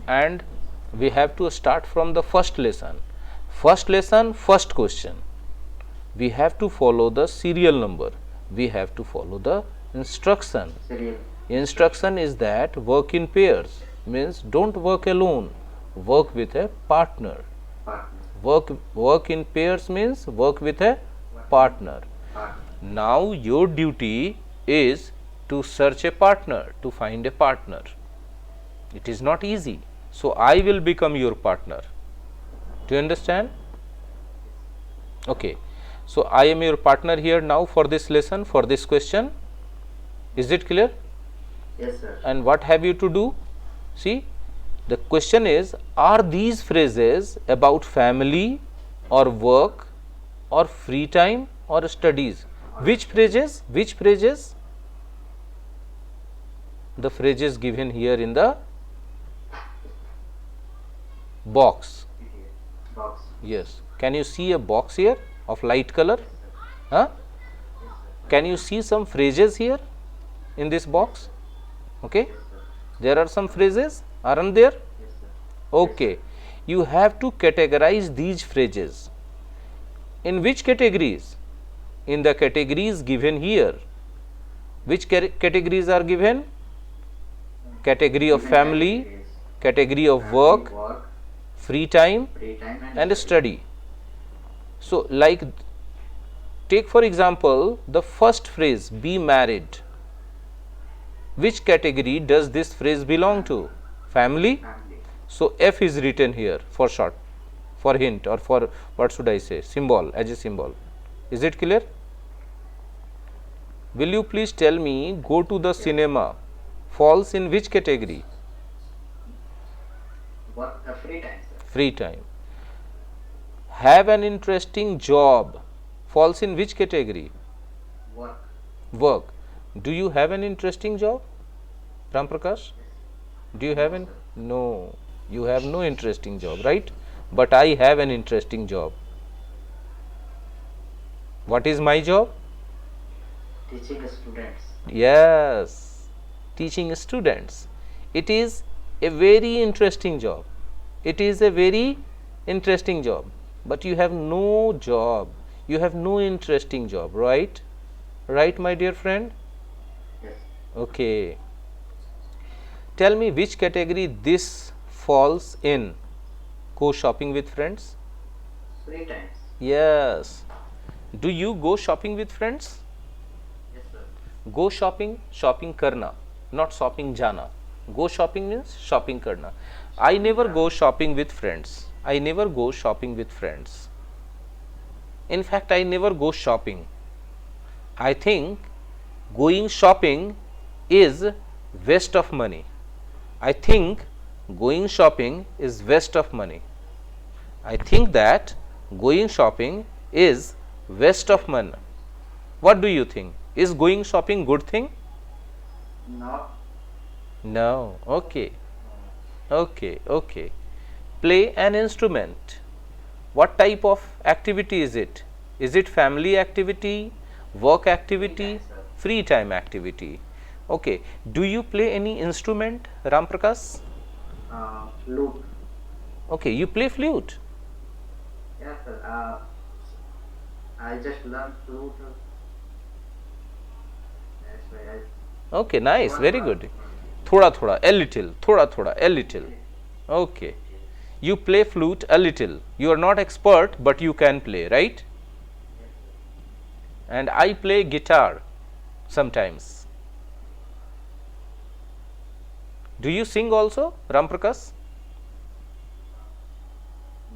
and we have to start from the first lesson. First lesson, first question. We have to follow the serial number. We have to follow the instruction. Instruction is that work in pairs, means don't work alone, work with a partner. Work in pairs means work with a partner. Now your duty is to search a partner, to find a partner. It is not easy. So I will become your partner. Do you understand? Okay. So I am your partner here now for this lesson, for this question. Is it clear? Yes, sir. And what have you to do? See, the question is, are these phrases about family or work or free time or studies? Which phrases? Which phrases? The phrases given here in the box. Box. Yes. Can you see a box here of light color? Huh? Can you see some phrases here in this box? Okay. There are some phrases, aren't there? Yes, sir. Okay. You have to categorize these phrases. In which categories? In the categories given here. Which categories are given? Category of family, category of work, free time and study. So, like, take for example the first phrase, be married. Which category does this phrase belong to? Family. Family. So F is written here for short, for hint, or for what should I say, symbol, as a symbol. Is it clear? Will you please tell me, go to the cinema falls in which category? What? Free time, sir. Free time. Have an interesting job falls in which category? Work. Work. Do you have an interesting job, Ram Prakash? Do you have an? No, you have no interesting job, right? But I have an interesting job. What is my job? Teaching students. Yes, teaching students. It is a very interesting job. It is a very interesting job. But you have no job. You have no interesting job, right? Right, my dear friend? Yes. Okay. Tell me which category this falls in. Go shopping with friends? Free times. Yes. Do you go shopping with friends? Yes, sir. Go shopping, shopping karna, not shopping jana. Go shopping means shopping karna. I never go shopping with friends. I never go shopping with friends. In fact, I never go shopping. I think going shopping is waste of money. I think going shopping is waste of money. I think that going shopping is waste of money. What do you think? Is going shopping good thing? No. No. Okay. Okay. Okay. Play an instrument. What type of activity is it? Is it family activity, work activity, free time activity? Okay. Do you play any instrument, Ram Prakash? Flute. Okay. You play flute. Yes, sir. I just learned flute. That's why I. Okay. Nice. Very good. Thoda thoda, a little. Thoda thoda, a little. Okay. You play flute a little. You are not expert, but you can play, right? And I play guitar sometimes. Do you sing also, Ram Prakash?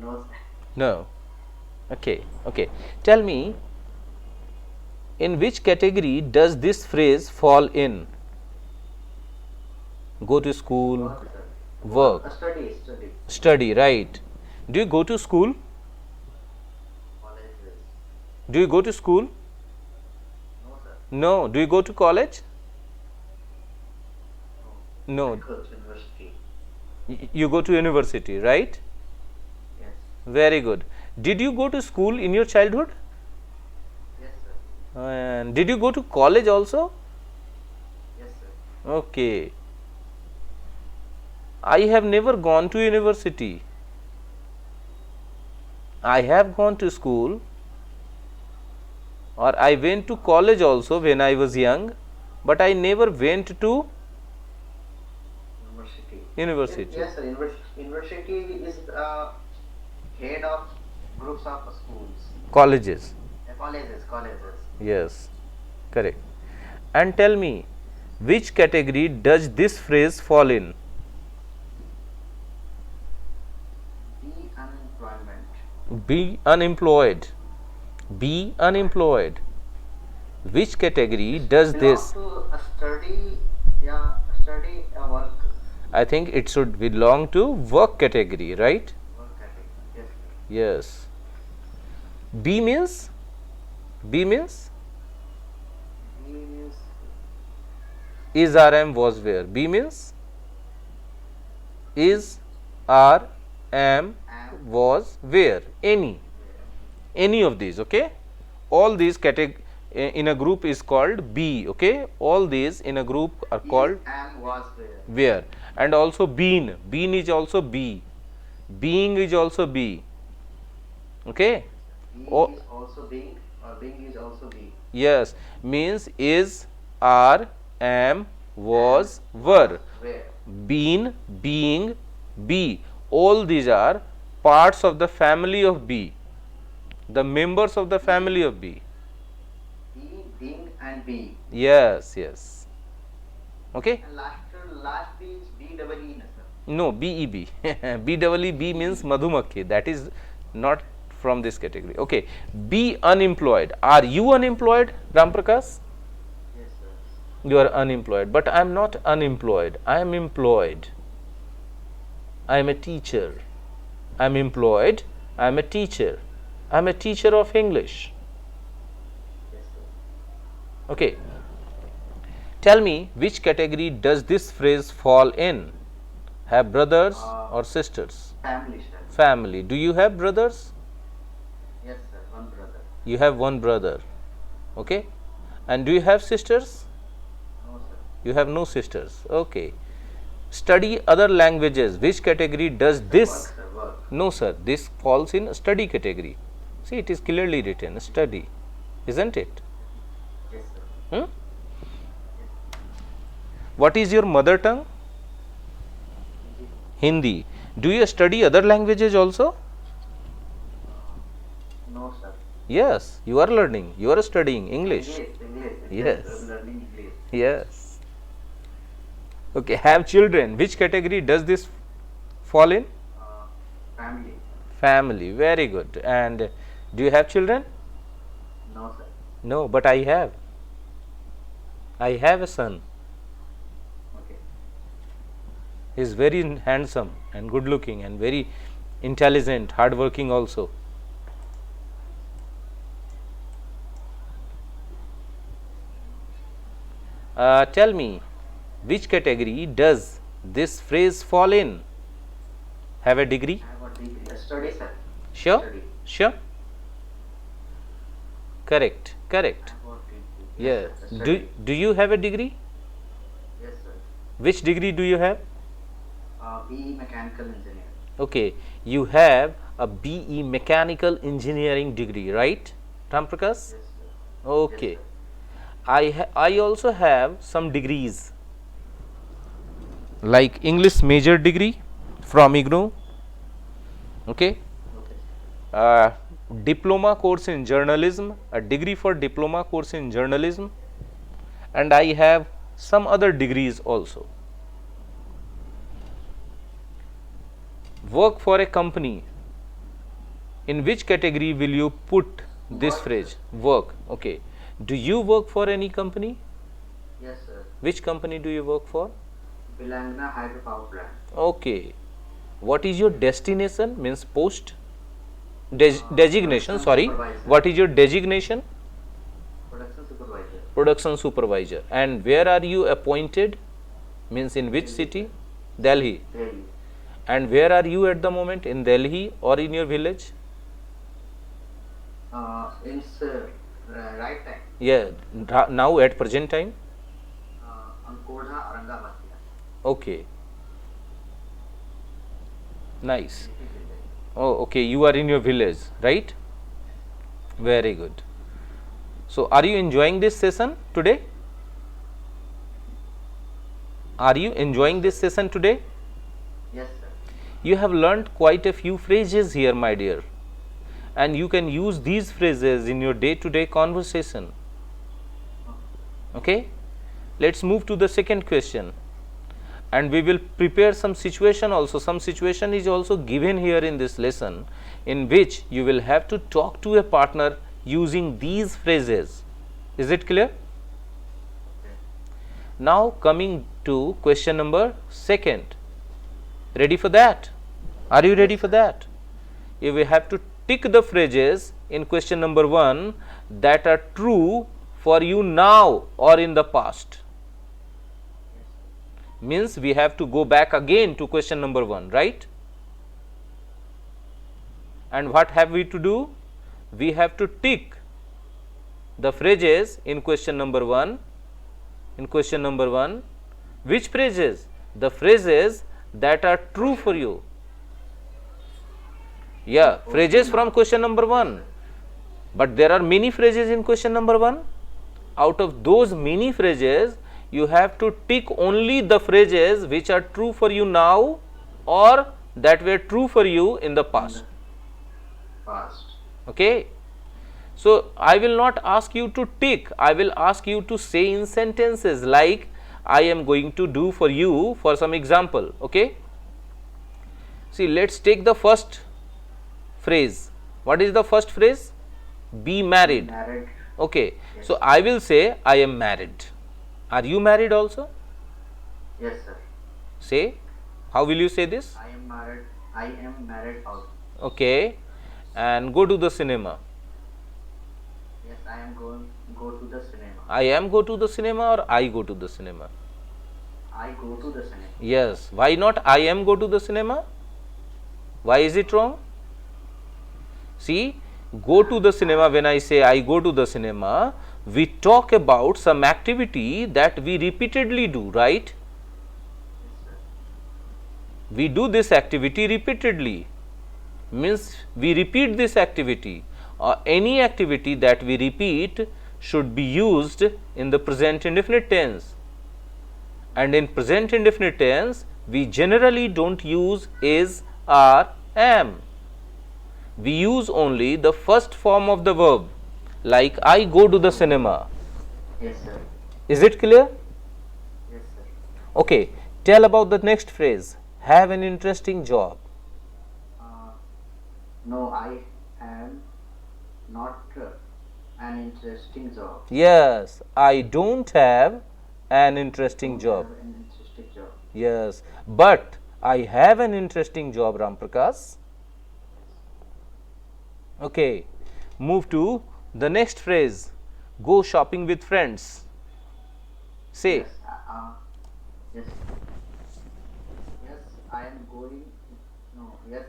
No. No. Okay. Okay. Tell me, in which category does this phrase fall in? Go to school, Work, sir. work, Study. study, right? Do you go to school? Colleges. Do you go to school? No, sir. No. Do you go to college? No. Go to university. You go to university, right? Yes. Very good. Did you go to school in your childhood? Yes, sir. And did you go to college also? Yes, sir. Okay. I have never gone to university. I have gone to school, or I went to college also when I was young, but I never went to University. university. Yes, sir. University is head of groups of schools, Colleges. colleges. Yes, correct. And tell me, which category does this phrase fall in? Be unemployment. Be unemployed. Be unemployed. Which category does Belong this? to a study, yeah, study, work, I think it should belong to work category, right? work category. Yes, sir. Yes. B means? B means? B means Is, are, am, was, where. B means? Is, are, am, am, was, where. Any of these, okay? All these in a group is called B, okay? All these in a group are called am, was, where. where. And also been. Been is also B. Being is also B. Okay? Be Oh. is also being, or being is also be. Yes. Means is, are, am, was, were. Where? Been, being, be. All these are parts of the family of B. The members of the family of B. Be, being, and be. Yes, yes. Okay? And last B is B double E, na, sir. No, BEB. BEEB means Madhumakhi. That is not from this category. Okay. Be unemployed. Are you unemployed, Ramprakash? Yes, sir. You are unemployed. But I am not unemployed. I am employed. I am a teacher. I am employed. I am a teacher. I am a teacher of English. Yes, sir. Okay. Tell me, which category does this phrase fall in? Have brothers or sisters? Family, sir. Family. Do you have brothers? Yes, sir. One brother. You have one brother. Okay. And do you have sisters? No, sir. You have no sisters. Okay. Study other languages. Which category does this? Work, sir. Work. No, sir. This falls in study category. See, it is clearly written study, isn't it? Yes, sir. Hmm? What is your mother tongue? Hindi. Do you study other languages also? No, sir. Yes, you are learning. You are studying English. English. Yes. Sir, learning English. Yes. Okay. Have children. Which category does this fall in? Family. Family. Very good. And do you have children? No, sir. No, but I have. I have a son. Okay. He is very handsome and good looking and very intelligent, hard working also. Tell me, which category does this phrase fall in? Have a degree? I have a degree. Study, sir. Sure? Study. Sure? Correct, correct. I have a degree. Yes. sir. Do, Study. do you have a degree? Yes, sir. Which degree do you have? BE Mechanical Engineer. Okay, you have a BE Mechanical Engineering degree, right, Ramprakash? Yes, sir. Okay. Yes, sir. I also have some degrees like English major degree from IGNOU, okay, Okay. diploma course in journalism, a degree for diploma course in journalism, and I have some other degrees also. Work for a company. In which category will you put this Work. phrase? Work. Okay. Do you work for any company? Yes, sir. Which company do you work for? Bilangna Hydropower Plant. Okay. What is your destination? Means post? Designation, Production sorry. supervisor. What is your designation? Production Supervisor. Production supervisor. And where are you appointed? Means in which city? Delhi. Delhi. And where are you at the moment? In Delhi or in your village? It's right time. Yeah, now at present time. On Kodha, Aurangabad. Okay. Nice. Oh, okay. You are in your village, right? Very good. So, are you enjoying this session today? Are you enjoying this session today? Yes, sir. You have learnt quite a few phrases here, my dear, and you can use these phrases in your day-to-day conversation. Okay, let's move to the second question, and we will prepare some situation also. Some situation is also given here in this lesson, in which you will have to talk to a partner using these phrases. Is it clear? Now coming to question number second. Ready for that? Are you ready for that? You will have to tick the phrases in question number 1 that are true for you now or in the past. Means we have to go back again to question number 1, right? And what have we to do? We have to tick the phrases in question number 1. In question number 1, which phrases? The phrases that are true for you. Yeah, phrases from question number 1. But there are many phrases in question number 1. Out of those many phrases, you have to tick only the phrases which are true for you now or that were true for you in the past. Past. Okay. So, I will not ask you to tick, I will ask you to say in sentences like I am going to do for you for some example. Okay. See, let us take the first phrase. What is the first phrase? Be married. Married. Okay. Yes. So, I will say I am married. Are you married also? Yes, sir. Say, how will you say this? I am married. I am married also. Okay. And go to the cinema. Yes, I am go to the cinema. I am go to the cinema or I go to the cinema? I go to the cinema. Yes. Why not I am go to the cinema? Why is it wrong? See, go to the cinema, when I say I go to the cinema, we talk about some activity that we repeatedly do, right? Yes, sir. We do this activity repeatedly, means we repeat this activity, or any activity that we repeat should be used in the present indefinite tense. And in present indefinite tense, we generally don't use is, are, am. We use only the first form of the verb, like I go to the cinema. Yes, sir. Is it clear? Yes, sir. Okay, tell about the next phrase. Have an interesting job. No, I am not an interesting job. Yes, I don't have an interesting job. Have an interesting job. Yes, but I have an interesting job, Ramprakash. Okay, move to the next phrase. Go shopping with friends. Say, Yes. Yes. Yes, I am going. No. Yes,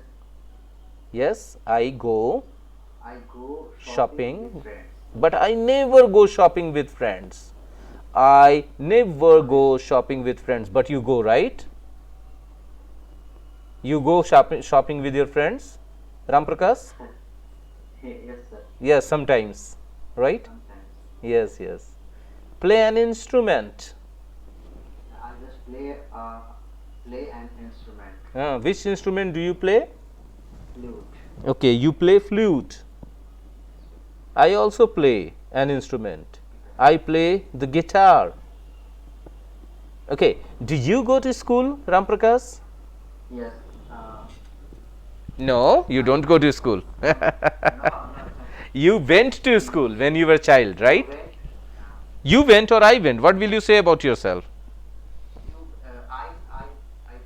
yes, I go, I go Shopping. with friends. but I never go shopping with friends. I never go shopping with friends, but you go, right? You go shopping with your friends, Ramprakash? Yes, sir. Yes, sometimes, right? Sometimes Yes, yes. Play an instrument. I just play an instrument. Which instrument do you play? Flute. Okay, you play flute. I also play an instrument. I play the guitar. Okay, do you go to school, Ramprakash? Yes. No, you don't go to school. No. You went to school when you were a child, right? When You went or I went? What will you say about yourself? I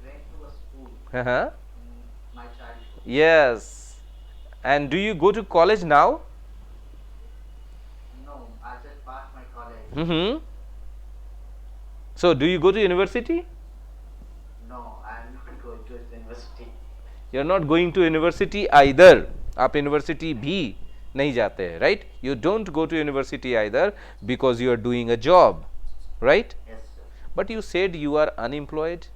went to a school Uh-huh. in my childhood. Yes. And do you go to college now? No, I just passed my college. Mm-hmm. So, do you go to university? No, I am not going to university. You are not going to university either. आप university भी नहीं जाते हैं, right? You don't go to university either because you are doing a job, right? Yes, sir. But you said you are unemployed.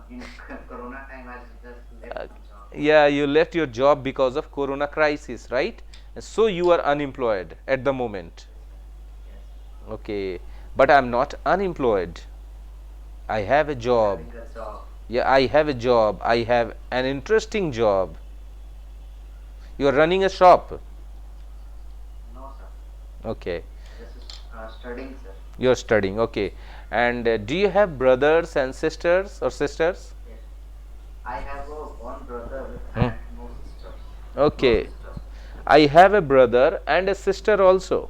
in Corona time, I just left my job. Yeah, you left your job because of corona crisis, right? So you are unemployed at the moment. Yes. Okay, but I'm not unemployed. I have a job. Having a job. Yeah, I have a job. I have an interesting job. You are running a shop. No, sir. Okay, Just studying, sir. you are studying. Okay, and do you have brothers and sisters or sisters? Yes. I have one brother Hmm. and no sisters. No Okay, sisters. I have a brother and a sister also.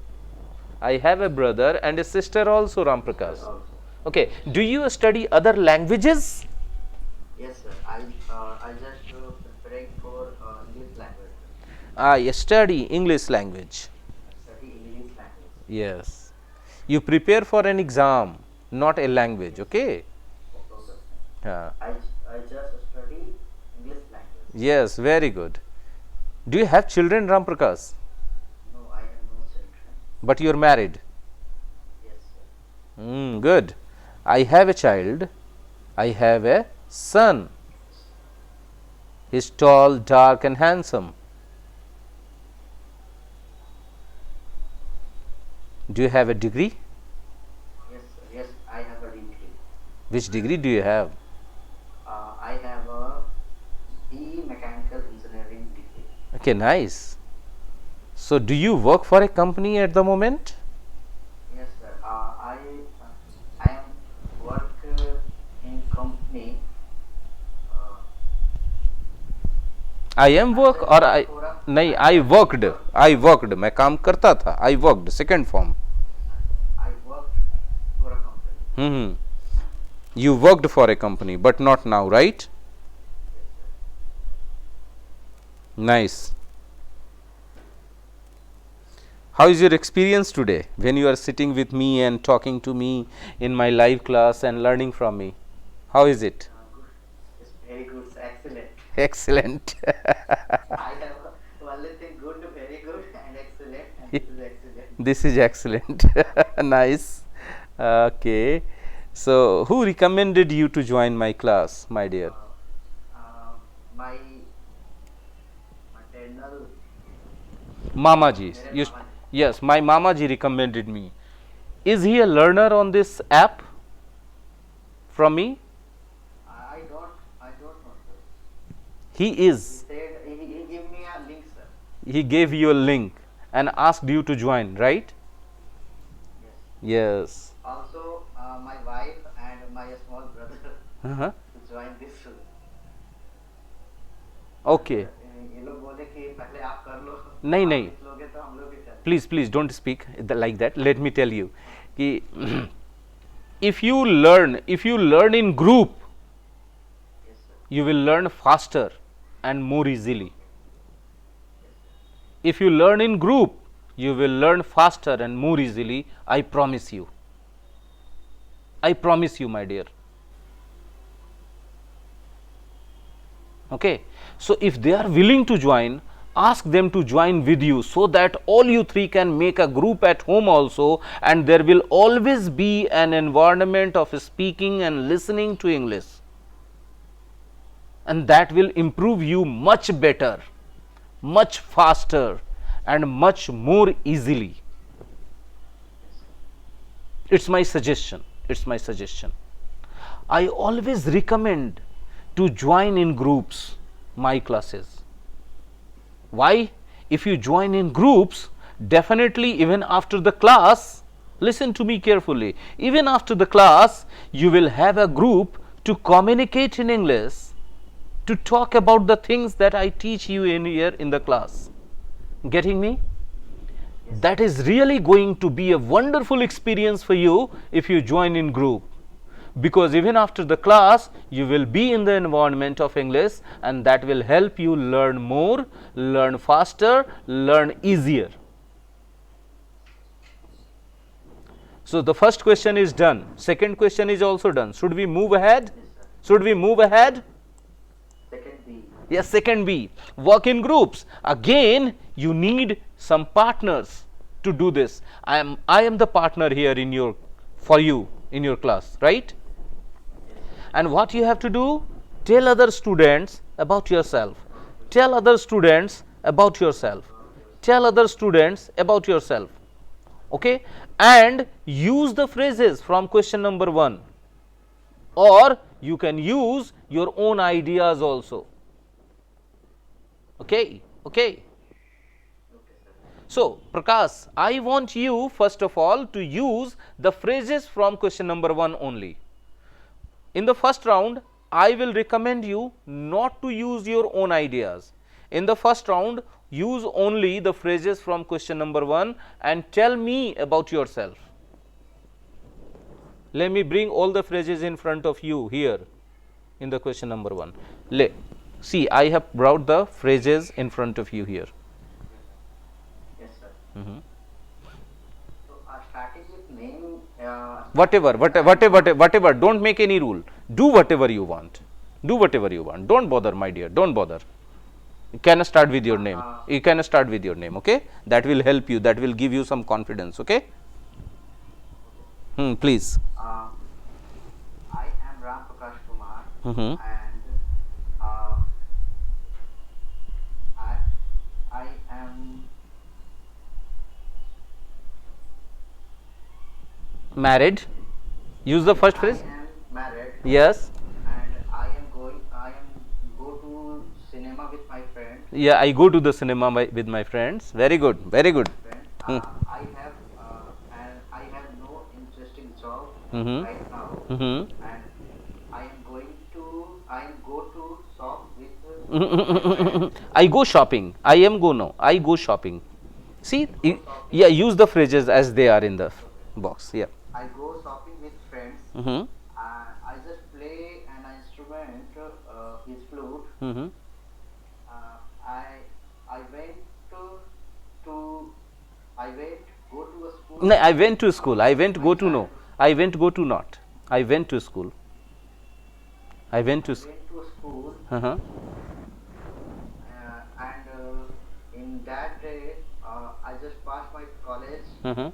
I have a brother and a sister also, Ram Prakash. Also. Okay, do you study other languages? Yes, sir. I just preparing for English language. I study English language. Study English language. Yes. You prepare for an exam, not a language, okay? Okay, sir. Yeah. I just study English language. Yes, very good. Do you have children, Ram Prakash? No, I have no children. But you are married. Yes, sir. Good. I have a child. I have a son. He's tall, dark, and handsome. Do you have a degree? Yes, sir. Yes, I have a degree. Which degree do you have? I have a BE Mechanical Engineering degree. Okay, nice. So, do you work for a company at the moment? Yes, sir. I am work in company. I am work or I नहीं I worked मैं काम करता था I worked second form. I worked for a company. You worked for a company but not now, right? Nice. How is your experience today when you are sitting with me and talking to me in my live class and learning from me? How is it? Good. It's very good. It's excellent. Excellent. I have only thing good, very good, and excellent, and this is excellent. This is excellent. Nice. Okay. So, who recommended you to join my class, my dear? My maternal. Mamaji. Mere Mama. Yes, my Mamaji recommended me. Is he a learner on this app from me? I don't know, sir. He He is. said he gave me a link, sir. He gave you a link and asked you to join, right? Yes. Yes. Also, my wife and my small brother Uh-huh. to join this. Okay. ये लोग बोले कि पहले आप कर लो. नहीं, आप नहीं. सीख लोगे तो हम लोग भी कर. Please don't speak like that. Let me tell you कि if you learn in group, Yes, sir. you will learn faster and more easily. If you learn in group, you will learn faster and more easily. I promise you. I promise you, my dear. Okay. So, if they are willing to join, ask them to join with you so that all you three can make a group at home also, and there will always be an environment of speaking and listening to English, and that will improve you much better, much faster, and much more easily. It's my suggestion. It's my suggestion. I always recommend to join in groups my classes. Why? If you join in groups, definitely even after the class, listen to me carefully, even after the class, you will have a group to communicate in English, to talk about the things that I teach you in here in the class. Getting me? That is really going to be a wonderful experience for you if you join in group, because even after the class you will be in the environment of English, and that will help you learn more, learn faster, learn easier. So, the first question is done, second question is also done. Should we move ahead? Should we move ahead? Second B. Yes, second B, work in groups. Again, you need some partners to do this. I am the partner here in your, for you in your class, right? And what you have to do? Tell other students about yourself. Tell other students about yourself. Tell other students about yourself. Okay, and use the phrases from question number 1, or you can use your own ideas also. Okay, okay. So, Prakash, I want you first of all to use the phrases from question number 1 only. In the first round, I will recommend you not to use your own ideas. In the first round, use only the phrases from question number 1 and tell me about yourself. Let me bring all the phrases in front of you here in the question number 1. See, I have brought the phrases in front of you here. Yes, sir. Mm-hmm. So, starting with name. Whatever, don't make any rule. Do whatever you want. Do whatever you want. Don't bother, my dear. Don't bother. You can start with your name. You can start with your name, okay? That will help you. That will give you some confidence, okay? Please. I am Ram Prakash Kumar, Mm-hmm. and I am Married. Use the first phrase. I am married, Yes. and I am go to cinema with my friend. Yeah, I go to the cinema with my friends. Very good. Very good. I have no interesting job Mm-hmm. right now, Mm-hmm. and I am go to shop with. I go shopping. I am go no. I go shopping. See, yeah, use the phrases as they are in the box. Yeah. I go shopping with friends. Mm-hmm. I just play an instrument, his flute. Mm-hmm. I went go to a school. No, I went to school. I went go to no. I went go to not. I went to school. I went to. Went to a school, Uh-huh. and in that day, I just passed my college, Uh-huh.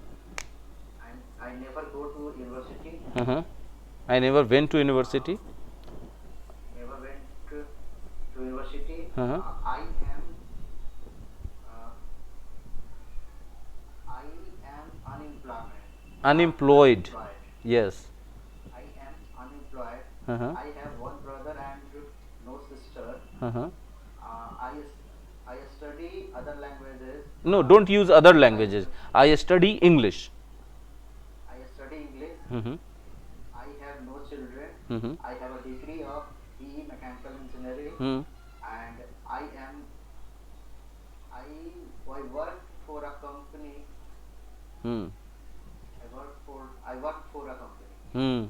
and I never go to university. Uh-huh. I never went to university. Never went to university. Uh-huh. I am unemployment. Unemployed. Yes. I am unemployed. Uh-huh. I have one brother and no sister. Uh-huh. I study other languages. No, don't use other languages. I study English. I study English. Mm-hmm. I have no children. Mm-hmm. I have a degree of BE Mechanical Engineering, Hmm. and I work for a company. Hmm. I work for a company. Hmm.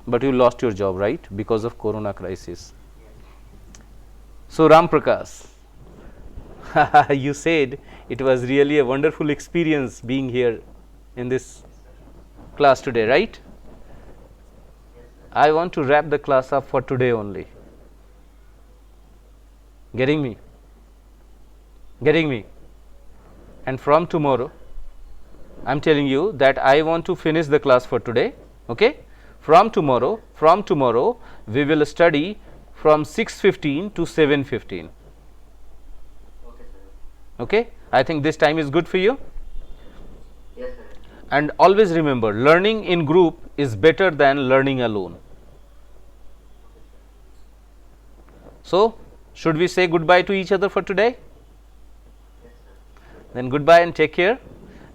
But you lost your job, right? Because of Corona crisis. So, Ram Prakash, you said it was really a wonderful experience being here in this class today, right? I want to wrap the class up for today only. Getting me? Getting me? And from tomorrow, I am telling you that I want to finish the class for today. Okay? From tomorrow, we will study from 6:15 to 7:15. Okay, sir. Okay? I think this time is good for you. Yes, sir. And always remember, learning in group is better than learning alone. So, should we say goodbye to each other for today? Yes, sir. Then goodbye and take care,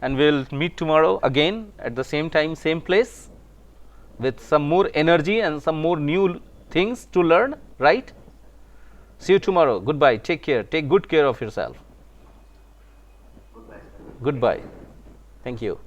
and we will meet tomorrow again at the same time, same place, with some more energy and some more new things to learn, right? See you tomorrow. Goodbye. Take care. Take good care of yourself. Goodbye, sir. Goodbye. Thank you.